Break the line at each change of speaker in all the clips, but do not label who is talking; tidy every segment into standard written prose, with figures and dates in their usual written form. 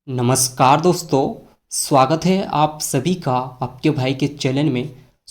नमस्कार दोस्तों। स्वागत है आप सभी का आपके भाई के चैनल में।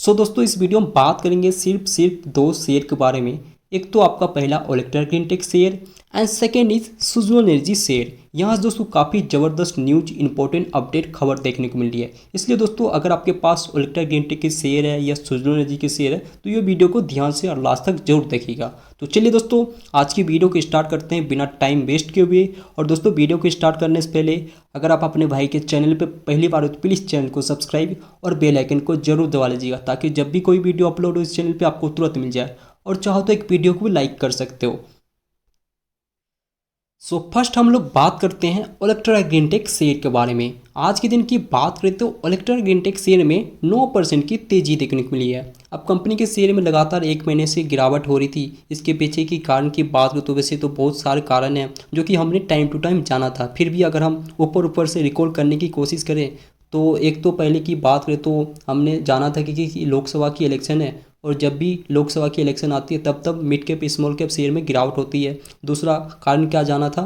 दोस्तों इस वीडियो में बात करेंगे सिर्फ दो शेयर के बारे में। एक तो आपका पहला Olectra Greentech share and second is Suzlon energy share. यहाँ दोस्तों काफ़ी ज़बरदस्त न्यूज इंपॉर्टेंट अपडेट खबर देखने को मिल रही है। इसलिए दोस्तों अगर आपके पास ओलेक्ट्रा ग्रीनटेक के शेयर है या सुज़लोन एनर्जी के शेयर है तो ये वीडियो को ध्यान से और लास्ट तक जरूर देखिएगा। तो चलिए दोस्तों आज की वीडियो को स्टार्ट करते हैं बिना टाइम वेस्ट किए हुए। और दोस्तों वीडियो को स्टार्ट करने से पहले अगर आप अपने भाई के चैनल पर पहली बार हो तो प्लीज़ चैनल को सब्सक्राइब और बेल आइकन को जरूर दबा लीजिएगा ताकि जब भी कोई वीडियो अपलोड हो इस चैनल पे आपको तुरंत मिल जाए। और चाहो तो एक वीडियो को भी लाइक कर सकते हो। फर्स्ट हम लोग बात करते हैं ओलेक्ट्रा ग्रीनटेक शेयर के बारे में। आज के दिन की बात करें तो ओलेक्ट्रा ग्रीनटेक शेयर में 9% की तेजी देखने को मिली है। अब कंपनी के शेयर में लगातार एक महीने से गिरावट हो रही थी। इसके पीछे की कारण की बात करें तो वैसे तो बहुत सारे कारण हैं जो कि हमने टाइम टू टाइम जाना था। फिर भी अगर हम ऊपर से रिकॉल करने की कोशिश करें तो एक तो पहले की बात करें तो हमने जाना था कि लोकसभा की इलेक्शन है और जब भी लोकसभा की इलेक्शन आती है तब mid cap small cap share में गिरावट होती है। दूसरा कारण क्या जाना था,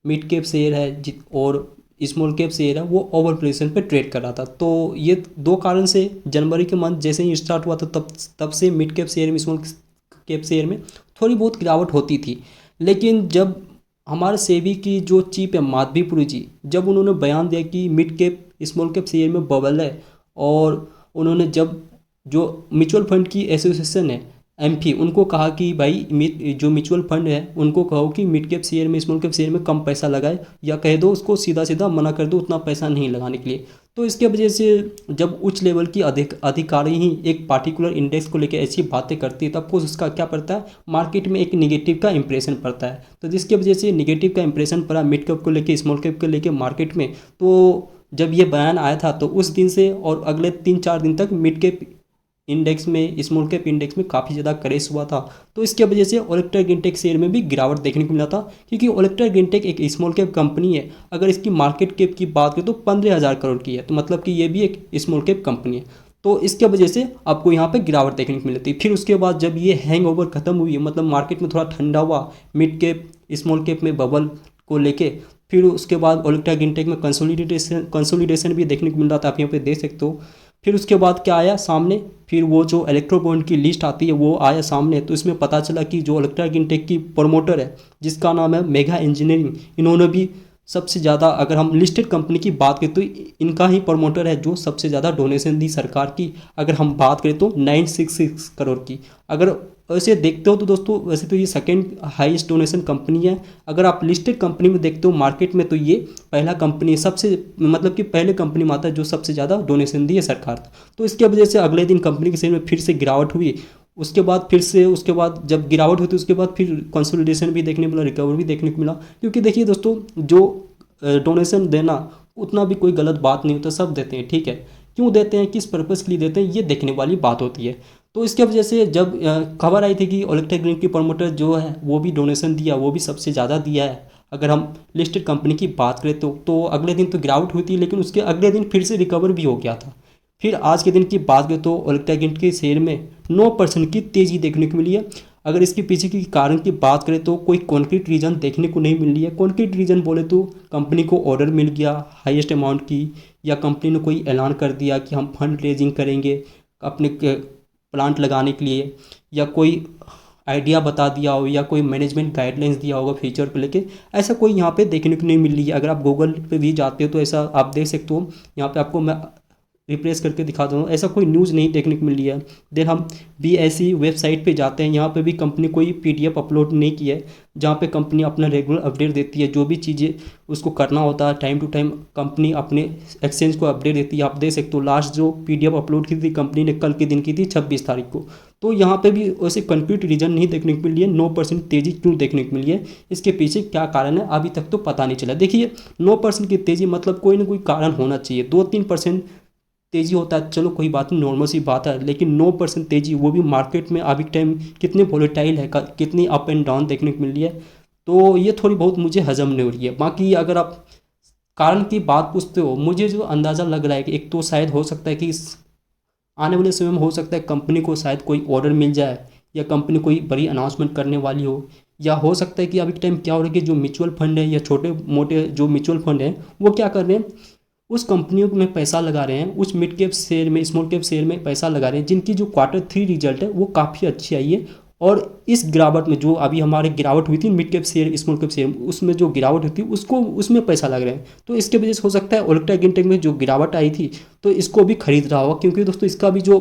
मिड कैप शेयर है और स्मॉल कैप शेयर है वो ओवर पोजीशन पे ट्रेड कर रहा था। तो ये दो कारण से जनवरी के मंथ जैसे ही स्टार्ट हुआ था तब से मिड कैप शेयर में स्मॉल कैप शेयर में थोड़ी बहुत गिरावट होती थी। लेकिन जब हमारे सेबी की जो चीफ है माधवीपुरी जी, जब उन्होंने बयान दिया कि mid cap small cap share में बबल है और उन्होंने जब जो म्यूचुअल फंड की एसोसिएशन है एमफी उनको कहा कि भाई जो म्यूचुअल फंड है उनको कहो कि मिड कैप शेयर में स्मॉल कैप शेयर में कम पैसा लगाए या कह दो उसको सीधा सीधा मना कर दो उतना पैसा नहीं लगाने के लिए। तो इसके वजह से जब उच्च लेवल की अधिकारी ही एक पार्टिकुलर इंडेक्स को लेकर ऐसी बातें करती है तब कुछ उसका क्या पड़ता है, मार्केट में एक निगेटिव का इंप्रेशन पड़ता है। तो जिसकी वजह से निगेटिव का इंप्रेशन पड़ा मिड कैप को लेकर स्मॉल कैप को लेकर मार्केट में। तो जब ये बयान आया था तो उस दिन से और अगले 3-4 दिन तक मिड कैप इंडेक्स में स्मॉल कैप इंडेक्स में काफ़ी ज़्यादा क्रेश हुआ था। तो इसके वजह से ओलेक्ट्रा ग्रीनटेक शेयर में भी गिरावट देखने को मिला था क्योंकि ओलेक्ट्रा ग्रीनटेक एक स्मॉल कैप कंपनी है। अगर इसकी मार्केट कैप की बात करें तो 15,000 करोड़ की है, तो मतलब कि ये भी एक स्मॉल कैप कंपनी है। तो इसके वजह से आपको यहाँ पे गिरावट देखने को मिलती है। फिर उसके बाद जब ये हैंग ओवर खत्म हुई मतलब मार्केट में थोड़ा ठंडा हुआ मिड कैप स्मॉल कैप में बबल को लेके, फिर उसके बाद ओलेक्ट्रा ग्रीनटेक में कंसोलिडेशन भी देखने को मिल रहा था, आप यहाँ पे देख सकते हो। फिर उसके बाद क्या आया सामने, फिर वो जो इलेक्ट्रो बॉन्ड की लिस्ट आती है वो आया सामने। तो इसमें पता चला कि जो ओलेक्ट्रा ग्रीनटेक की प्रमोटर है जिसका नाम है मेगा इंजीनियरिंग, इन्होंने भी सबसे ज़्यादा, अगर हम लिस्टेड कंपनी की बात करें तो इनका ही प्रमोटर है जो सबसे ज़्यादा डोनेशन दी सरकार की। अगर हम बात करें तो 966 करोड़ की। अगर वैसे देखते हो तो दोस्तों वैसे तो ये सेकेंड हाईएस्ट डोनेशन कंपनी है। अगर आप लिस्टेड कंपनी में देखते हो मार्केट में तो ये पहला कंपनी है, सबसे मतलब कि पहले कंपनी में आता है जो सबसे ज़्यादा डोनेशन दी है सरकार। तो इसके वजह से अगले दिन कंपनी के शेयर में फिर से गिरावट हुई। उसके बाद जब गिरावट हुई तो उसके बाद फिर कंसोलिडेशन भी देखने को मिला, रिकवर भी देखने को मिला। क्योंकि देखिए दोस्तों जो डोनेशन देना उतना भी कोई गलत बात नहीं होता, सब देते हैं, ठीक है। क्यों देते हैं, किस पर्पज़ के लिए देते हैं, ये देखने वाली बात होती है। तो इसके वजह से जब खबर आई थी कि ओलेक्ट्रा ग्रीन की प्रमोटर जो है वो भी डोनेशन दिया, वो भी सबसे ज़्यादा दिया है। अगर हम लिस्टेड कंपनी की बात करें तो अगले दिन तो गिरावट हुई थी लेकिन उसके अगले दिन फिर से रिकवर भी हो गया था। फिर आज के दिन की बात करें तो ओलेक्ट्रा ग्रीन के शेयर में 9% की तेज़ी देखने को मिली है। अगर इसके पीछे की कारण की बात करें तो कोई कॉन्क्रीट रीज़न देखने को नहीं मिल रही है। कॉन्क्रीट रीज़न बोले तो कंपनी को ऑर्डर मिल गया हाईएस्ट अमाउंट की, या कंपनी ने कोई ऐलान कर दिया कि हम फंड रेजिंग करेंगे अपने प्लांट लगाने के लिए, या कोई आइडिया बता दिया हो, या कोई मैनेजमेंट गाइडलाइंस दिया होगा फ्यूचर को लेके। ऐसा कोई यहाँ पे देखने को नहीं मिल रही है। अगर आप गूगल पे भी जाते हो तो ऐसा आप देख सकते हो। यहाँ पे आपको मैं रिप्लेस करके दिखा दूँ, ऐसा कोई न्यूज़ नहीं देखने को मिल रही है। देन हम BSE वेबसाइट पे जाते हैं, यहाँ पे भी कंपनी कोई PDF अपलोड नहीं की है जहाँ पे कंपनी अपना रेगुलर अपडेट देती है। जो भी चीज़ें उसको करना होता है टाइम टू टाइम कंपनी अपने एक्सचेंज को अपडेट देती है। आप देख सकते हो लास्ट जो PDF अपलोड की थी कंपनी ने कल के दिन की थी 26 तारीख को। तो यहाँ पे भी वैसे कंक्रीट रीजन नहीं देखने को मिली है। 9% तेज़ी क्यों देखने को मिली है, इसके पीछे क्या कारण है अभी तक तो पता नहीं चला। देखिए 9% की तेज़ी मतलब कोई ना कोई कारण होना चाहिए। 2-3% तेज़ी होता है चलो कोई बात नहीं, नॉर्मल सी बात है। लेकिन 9% तेज़ी, वो भी मार्केट में अभी टाइम कितने वोलेटाइल है, कितनी अप एंड डाउन देखने को मिल रही है। तो ये थोड़ी बहुत मुझे हजम नहीं हो रही है। बाकी अगर आप कारण की बात पूछते हो, मुझे जो अंदाज़ा लग रहा है कि एक तो शायद हो सकता है कि आने वाले समय में हो सकता है कंपनी को शायद कोई ऑर्डर मिल जाए, या कंपनी कोई बड़ी अनाउंसमेंट करने वाली हो, या हो सकता है कि अभी के टाइम क्या हो रहा है कि जो म्यूचुअल फंड है या छोटे मोटे जो म्यूचुअल फंड हैं वो क्या कर रहे हैं, उस कंपनियों में पैसा लगा रहे हैं, उस मिड कैप शेयर में, स्मॉल कैप शेयर में पैसा लगा रहे हैं जिनकी जो Q3 रिजल्ट है वो काफ़ी अच्छी आई है। और इस गिरावट में जो अभी हमारे गिरावट हुई थी mid cap share small cap share उसमें जो गिरावट हुई थी उसको उसमें पैसा लग रहे हैं, तो इसके वजह से हो सकता है ओलेक्ट्रा ग्रीनटेक में जो गिरावट आई थी तो इसको भी खरीद रहा होगा, क्योंकि दोस्तों इसका भी जो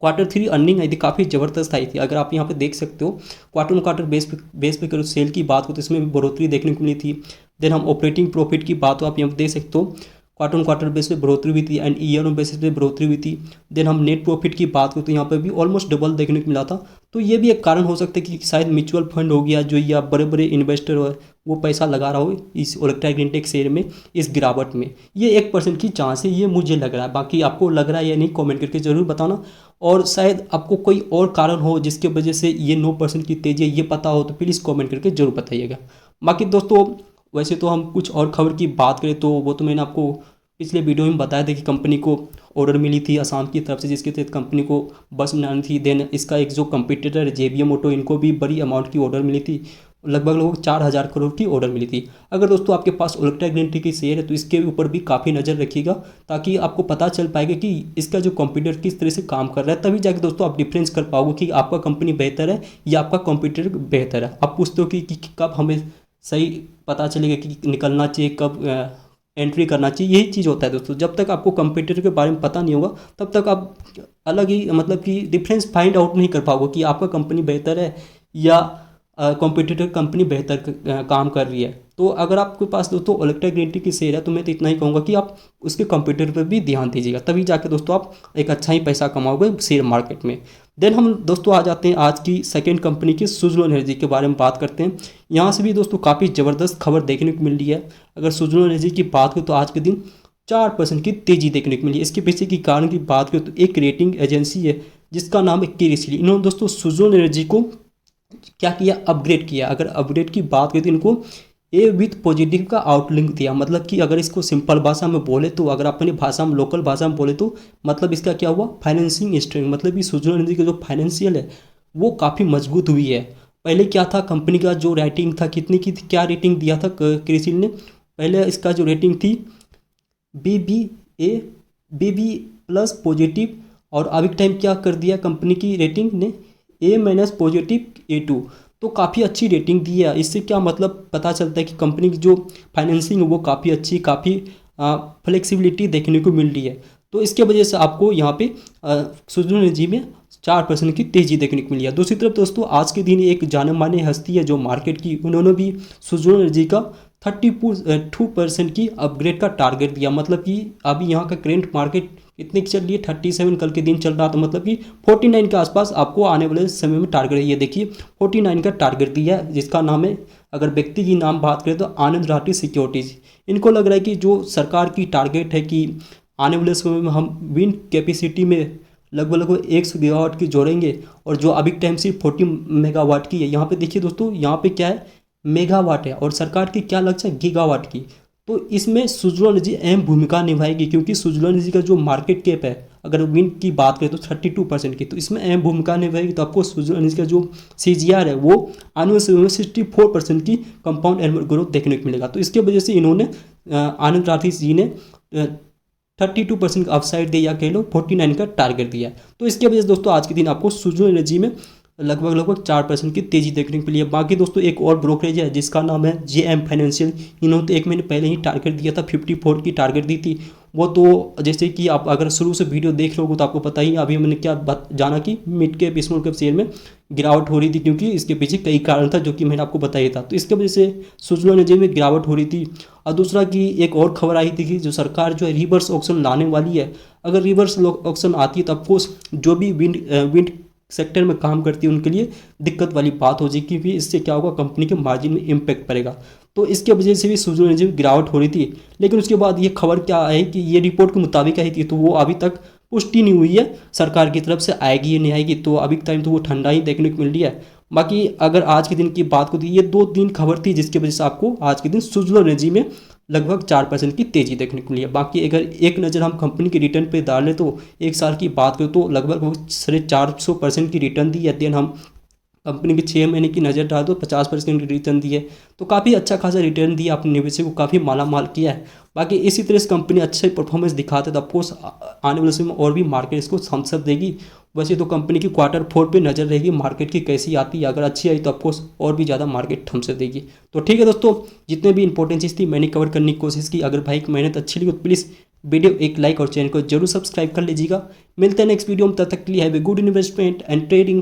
Q3 अर्निंग आई थी काफ़ी ज़बरदस्त आई थी। अगर आप यहाँ पे देख सकते हो क्वार्टर बेस पे करो सेल की बात हो तो इसमें भी बढ़ोतरी देखने को मिली थी। देन हम ऑपरेटिंग प्रॉफिट की बात हो आप यहाँ पे देख सकते हो क्वार्टर बेस पे बढ़ोतरी हुई थी एंड ईयर ऑन बेसिस पे बढ़ोतरी हुई थी। देन हम नेट प्रॉफिट की बात करें तो यहाँ पे भी ऑलमोस्ट डबल देखने को मिला था। तो ये भी एक कारण हो सकता है कि शायद म्यूचुअल फंड हो गया जो या बड़े बड़े इन्वेस्टर हो वो पैसा लगा रहा हो इस ओलेक्ट्रा ग्रीनटेक शेयर में इस गिरावट में। ये 1% की चांस है, ये मुझे लग रहा है। बाकी आपको लग रहा है या नहीं कमेंट करके ज़रूर बताना। और शायद आपको कोई और कारण हो जिसके वजह से ये 9% की तेज़ी है ये पता हो तो प्लीज़ कमेंट करके ज़रूर बताइएगा। बाकी दोस्तों वैसे तो हम कुछ और खबर की बात करें तो वो तो मैंने आपको पिछले वीडियो में बताया था कि कंपनी को ऑर्डर मिली थी असम की तरफ से जिसके तहत कंपनी को बस बनानी थी। देन इसका एक जो कंपटीटर है JBM ऑटो इनको भी बड़ी अमाउंट की ऑर्डर मिली थी, लगभग 4,000 करोड़ की ऑर्डर मिली थी। अगर दोस्तों आपके पास ओलेक्ट्रा ग्रीनटेक की शेयर है तो इसके ऊपर भी काफ़ी नज़र रखिएगा ताकि आपको पता चल पाएगा कि इसका जो कंप्यूटर किस तरह से काम कर रहा है, तभी जाके दोस्तों आप डिफरेंस कर पाओगे कि आपका कंपनी बेहतर है या आपका कंप्यूटर बेहतर है। आप पूछते हो कि कब हमें सही पता चलेगा कि निकलना चाहिए कब एंट्री करना चाहिए, यही चीज़ होता है दोस्तों। जब तक आपको कंप्यूटर के बारे में पता नहीं होगा तब तक आप अलग ही मतलब कि डिफरेंस फाइंड आउट नहीं कर पाओगे कि आपका कंपनी बेहतर है या कॉम्पिटिटर कंपनी बेहतर काम कर रही है। तो अगर आपके पास दोस्तों ओलेक्ट्रा ग्रीनटेक की शेयर है तो मैं तो इतना ही कहूँगा कि आप उसके कंप्यूटर पर भी ध्यान दीजिएगा, तभी जाके दोस्तों आप एक अच्छा ही पैसा कमाओगे शेयर मार्केट में। देन हम दोस्तों आ जाते हैं आज की सेकंड कंपनी की सुज़लोन एनर्जी के बारे में बात करते हैं। यहाँ से भी दोस्तों काफ़ी ज़बरदस्त खबर देखने को मिल रही है। अगर सुज़लोन एनर्जी की बात करें तो आज के दिन 4% की तेज़ी देखने को मिली। इसके पीछे की कारण की बात करें तो एक रेटिंग एजेंसी है जिसका नाम है क्रिसिल। इन्होंने दोस्तों सुज़लोन एनर्जी को क्या किया, अपग्रेड किया। अगर अपग्रेड की बात करें तो इनको ए विथ पॉजिटिव का आउटलुक दिया। मतलब कि अगर इसको सिंपल भाषा में बोले तो अगर अपनी भाषा में लोकल भाषा में बोले तो मतलब इसका क्या हुआ, फाइनेंसिंग स्ट्रेंथ, मतलब कि सुज़लोन एनर्जी का जो फाइनेंशियल है वो काफ़ी मजबूत हुई है। पहले क्या था कंपनी का जो रेटिंग था कितनी की थी, क्या रेटिंग दिया था क्रिसिल ने, पहले इसका जो रेटिंग थी BB प्लस पॉजिटिव, और अभी टाइम क्या कर दिया कंपनी की रेटिंग ने A- पॉजिटिव A2। तो काफ़ी अच्छी रेटिंग दी है। इससे क्या मतलब पता चलता है कि कंपनी की जो फाइनेंसिंग है वो काफ़ी अच्छी, काफ़ी फ्लेक्सिबिलिटी देखने को मिल रही है। तो इसके वजह से आपको यहाँ पे सुज़लोन एनर्जी में 4% की तेज़ी देखने को मिली है। दूसरी तरफ दोस्तों आज के दिन एक जाने माने हस्ती है जो मार्केट की, उन्होंने भी सुज़लोन एनर्जी का 32% की अपग्रेड का टारगेट दिया। मतलब कि अभी यहाँ का करेंट मार्केट कितने की चल रही है, 37 कल के दिन चल रहा था, मतलब कि 49 के आसपास आपको आने वाले समय में टारगेट है। ये देखिए 49 का टारगेट दिया है जिसका नाम है, अगर व्यक्ति की नाम बात करें तो आनंद राठी सिक्योरिटीज। इनको लग रहा है कि जो सरकार की टारगेट है कि आने वाले समय में हम विंड कैपेसिटी में लगभग 100 गीगावाट की जोड़ेंगे, और जो अभी टाइम सिर्फ 40 मेगावाट की है। यहाँ पे देखिए दोस्तों यहाँ पे क्या है, मेगावाट है, और सरकार की क्या लक्ष्य है, गीगावाट की। तो इसमें सुज़लोन एनर्जी अहम भूमिका निभाएगी क्योंकि सुज़लोन एनर्जी का जो मार्केट कैप है अगर विंड की बात करें तो 32% की, तो इसमें अहम भूमिका निभाएगी। तो आपको सुज़लोन एनर्जी का जो CGR है वो आने वाले 64% की कंपाउंड एनुअल ग्रोथ देखने को मिलेगा। तो इसके वजह से इन्होंने आनंद राठी जी ने 32% का अपसाइड दिया, कह लो 49 का टारगेट दिया। तो इसके वजह से दोस्तों आज के दिन आपको सुज़लोन एनर्जी में लगभग 4% की तेज़ी देखने को मिली है। बाकी दोस्तों एक और ब्रोकरेज है जिसका नाम है JM फाइनेंशियल। इन्होंने तो 1 महीने पहले ही टारगेट दिया था, 54 की टारगेट दी थी। वो तो जैसे कि आप अगर शुरू से वीडियो देख रहे हो तो आपको पता ही, अभी मैंने क्या जाना कि mid cap small cap share में गिरावट हो रही थी क्योंकि इसके पीछे कई कारण था जो कि मैंने आपको बताया था। तो इसके वजह से सुज़लोन एनर्जी में गिरावट हो रही थी। और दूसरा कि एक और खबर आई थी कि जो सरकार जो है रिवर्स ऑक्शन लाने वाली है। अगर रिवर्स ऑक्शन आती है तो ऑफकोर्स जो भी विंड सेक्टर में काम करती है उनके लिए दिक्कत वाली बात हो जाएगी क्योंकि इससे क्या होगा, कंपनी के मार्जिन में इम्पैक्ट पड़ेगा। तो इसके वजह से भी सुज़लोन एनर्जी में गिरावट हो रही थी। लेकिन उसके बाद ये खबर क्या है कि ये रिपोर्ट के मुताबिक आई थी, तो वो अभी तक पुष्टि नहीं हुई है सरकार की तरफ से आएगी या नहीं आएगी। तो अभी टाइम तो वो ठंडा ही देखने को मिल रही है। बाकी अगर आज के दिन की बात को, तो ये 2 दिन खबर थी जिसकी वजह से आपको आज के दिन सुज़लोन एनर्जी में लगभग 4% की तेज़ी देखने को मिली है। बाकी अगर एक नज़र हम कंपनी के रिटर्न पे डाल लें तो एक साल की बात करें तो लगभग 450% की रिटर्न दी है। देन हम कंपनी के 6 महीने की नज़र डाल दो 50% रिटर्न दिए, तो काफ़ी अच्छा खासा रिटर्न दिया, अपने निवेशक को काफ़ी माला माल किया है। बाकी इसी तरह से कंपनी अच्छे परफॉर्मेंस दिखाते तो ऑफकोर्स आने वाले समय में और भी मार्केट इसको थम्स अप देगी। वैसे तो कंपनी की Q4 पे नज़र रहेगी मार्केट की कैसी आती है, अगर अच्छी आई तो ऑफकोर्स और भी ज़्यादा मार्केट थम्स अप देगी। तो ठीक है दोस्तों, जितने भी इंपॉर्टेंट चीज़ थी मैंने कवर करने की कोशिश की। अगर भाई की मेहनत अच्छी लगी तो प्लीज़ वीडियो एक लाइक और चैनल को जरूर सब्सक्राइब कर लीजिएगा। मिलते हैं नेक्स्ट वीडियो में, तब तक के लिए have a good investment and trading.